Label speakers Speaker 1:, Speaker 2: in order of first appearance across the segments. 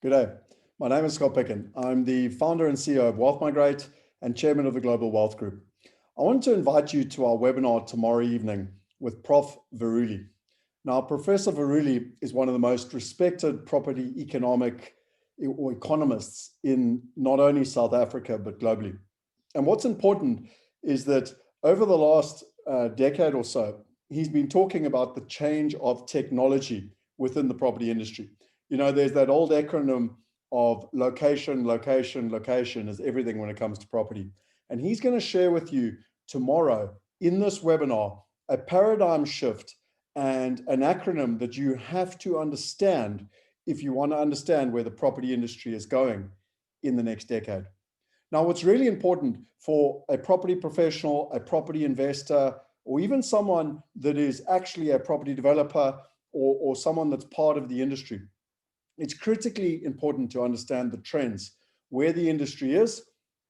Speaker 1: Good day. My name is Scott Pickin. I'm the founder and CEO of Wealth Migrate and chairman of the Global Wealth Group. I want to invite you to our webinar tomorrow evening with Prof. Viruly. Now, Professor Viruly is one of the most respected property economic or economists in not only South Africa, but globally. And what's important is that over the last decade or so, he's been talking about the change of technology within the property industry. You know, there's that old acronym of location, location, location is everything when it comes to property. And he's going to share with you tomorrow in this webinar a paradigm shift and an acronym that you have to understand if you want to understand where the property industry is going in the next decade. Now, what's really important for a property professional, a property investor, or even someone that is actually a property developer or someone that's part of the industry, it's critically important to understand the trends, where the industry is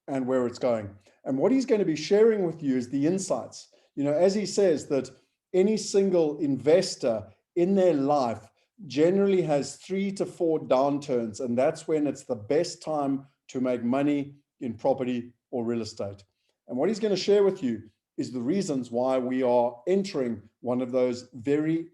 Speaker 1: and where it's going. And what he's going to be sharing with you is the insights. You know, as he says that any single investor in their life generally has 3 to 4 downturns, and that's when it's the best time to make money in property or real estate. And what he's going to share with you is the reasons why we are entering one of those very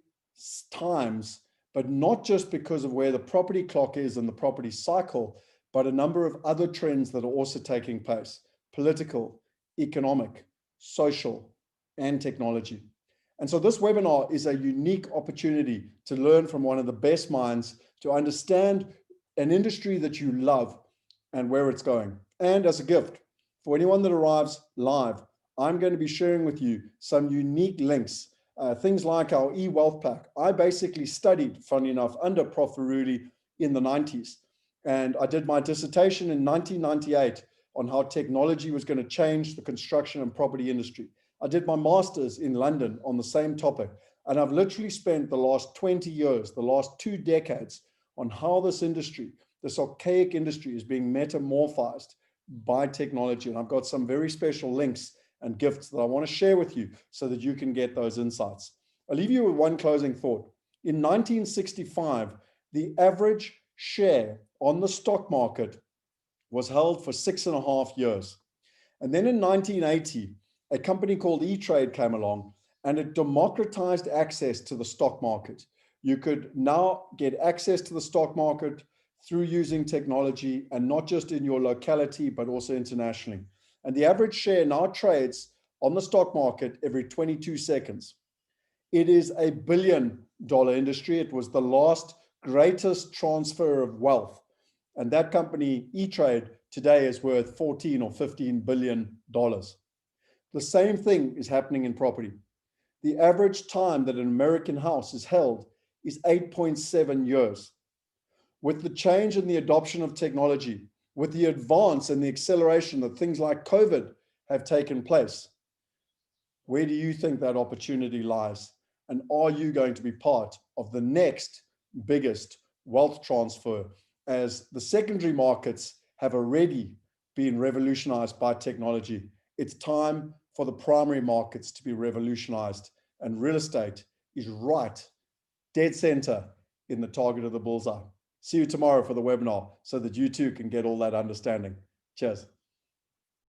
Speaker 1: times, but not just because of where the property clock is in the property cycle, but a number of other trends that are also taking place: political, economic, social, and technology. And so this webinar is a unique opportunity to learn from one of the best minds, to understand an industry that you love and where it's going. And as a gift, for anyone that arrives live, I'm going to be sharing with you some unique links, things like our e-wealth pack. I basically studied, funny enough, under Prof. Viruly in the 90s. And I did my dissertation in 1998 on how technology was going to change the construction and property industry. I did my master's in London on the same topic. And I've literally spent the last 20 years, the last 2 decades, on how this industry, this archaic industry, is being metamorphosed by technology. And I've got some very special links and gifts that I want to share with you so that you can get those insights. I'll leave you with one closing thought. In 1965, the average share on the stock market was held for 6.5 years. And then in 1980, a company called E-Trade came along and it democratized access to the stock market. You could now get access to the stock market through using technology, and not just in your locality, but also internationally. And the average share now trades on the stock market every 22 seconds. It is a $1 billion industry. It was the last greatest transfer of wealth. And that company, E-Trade, today is worth 14 or 15 billion dollars. The same thing is happening in property. The average time that an American house is held is 8.7 years. With the change in the adoption of technology, with the advance and the acceleration that things like COVID have taken place, where do you think that opportunity lies? And are you going to be part of the next biggest wealth transfer, as the secondary markets have already been revolutionized by technology? It's time for the primary markets to be revolutionized, and real estate is right dead center in the target of the bullseye. See you tomorrow for the webinar so that you too can get all that understanding. Cheers.